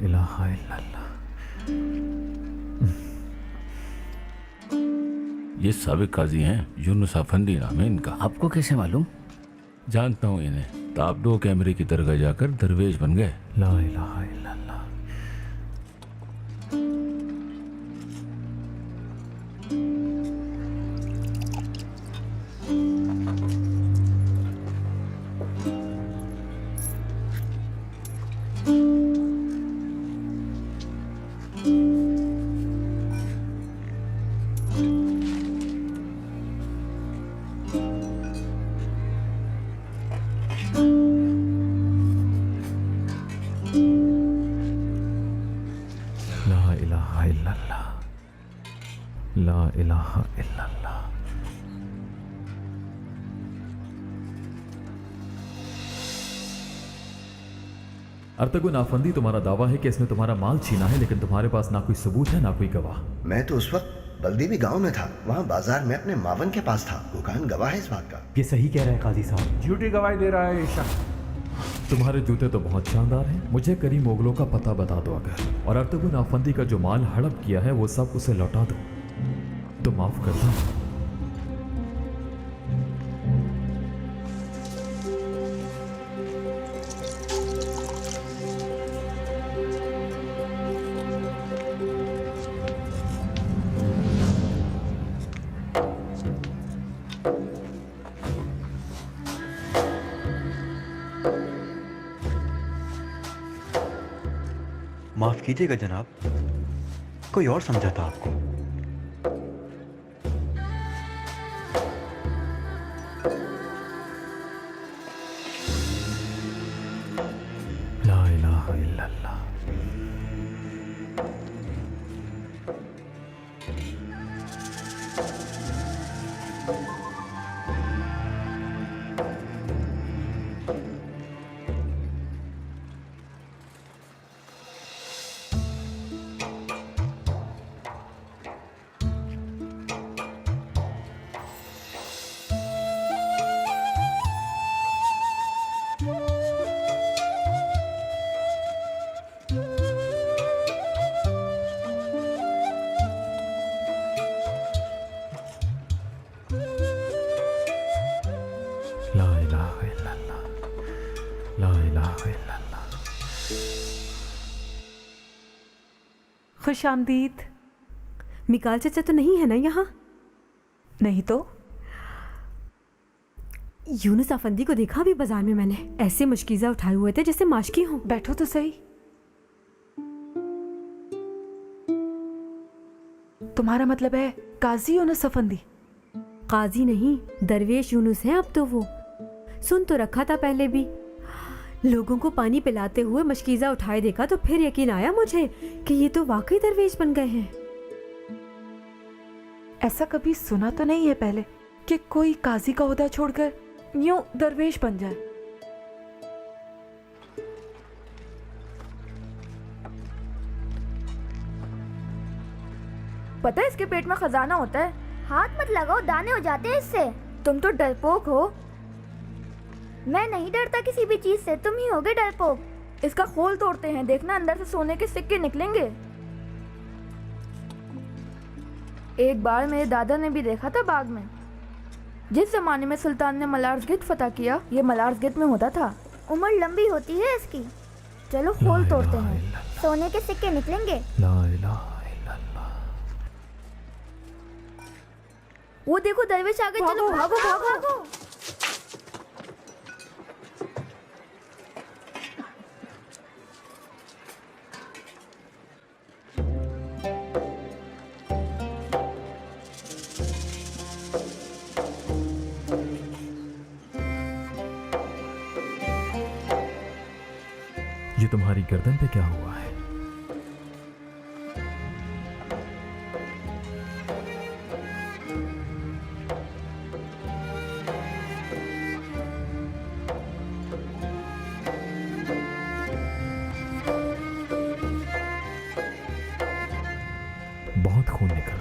इलाहा इल्लल्लाह। ये साबिक काजी हैं, यूनुस अफंदी नाम है इनका। आपको कैसे मालूम? जानता हूँ इन्हें। ताबडो कैमरे की दरगाह जाकर दरवेश बन गए। ला इलाहा इल्लल्लाह। ला इलाहा इल्लल्लाह। ला इलाहा इल्लल्लाह। अर्तगुन आफंदी, तुम्हारा दावा है कि इसने तुम्हारा माल छीना है, लेकिन तुम्हारे पास ना कोई सबूत है ना कोई गवाह। मैं तो उस वक्त बल्दीवी गांव में था, वहाँ बाजार में अपने मावन के पास था। गुकान गवाह है इस बात का। ये सही कह रहे हैं काजी साहब। झूठी गवाही दे रहा है ये शख्स। तुम्हारे जूते तो बहुत शानदार हैं। मुझे करीम मोगलों का पता बता दो अगर, और अर्तगुन आफंदी का जो माल हड़प किया है वो सब उसे लौटा दो तो माफ कर दो। माफ कीजिएगा जनाब, कोई और समझा था आपको। ला इलाहा इल्लल्लाह। ला इलाहा इल्लल्लाह। ला इलाहा इल्लल्लाह। खुश आमदीद। मिकाल चाचा तो नहीं है ना यहाँ? नहीं तो? यूनुस आफंदी को देखा अभी बाजार में मैंने, ऐसे मुश्किज़ा उठाए हुए थे जैसे माशकी हों। बैठो तो सही। तुम्हारा मतलब है काजी यूनुस अफंदी? काजी नहीं, दरवेश यूनुस हैं अब तो वो। सुन तो रखा था पहले भी। लोगों को पानी पिलाते हुए मशकीज़ा उठाए देखा तो फिर यकीन आया मुझे कि ये तो वाकई दरवेश बन गए हैं। ऐसा कभी सुना तो नहीं है पहले कि कोई काजी का ओहदा छोड़कर यूं दरवेश बन जाए। पता है इसके पेट में खजाना होता है। हाथ मत लगाओ, दाने हो जाते हैं इससे। तुम तो डरपोक हो। मैं नहीं डरता किसी भी चीज से, तुम ही होगे डरपोक। इसका खोल तोड़ते हैं, देखना अंदर से सोने के सिक्के निकलेंगे। एक बार मेरे दादा ने भी देखा था बाग में। जिस जमाने में सुल्तान ने मलार्सगित फतह किया, ये मलार्सगित में होता था। उम्र लंबी होती है इसकी। चलो खोल तोड़ते हैं, सोने के सिक्के निकलेंगे। ला इलाहा इल्लल्लाह। वो देखो दरवेश आ गए। चलो भागो भागो भागो। ये तुम्हारी गर्दन पे क्या हुआ है? बहुत खून निकल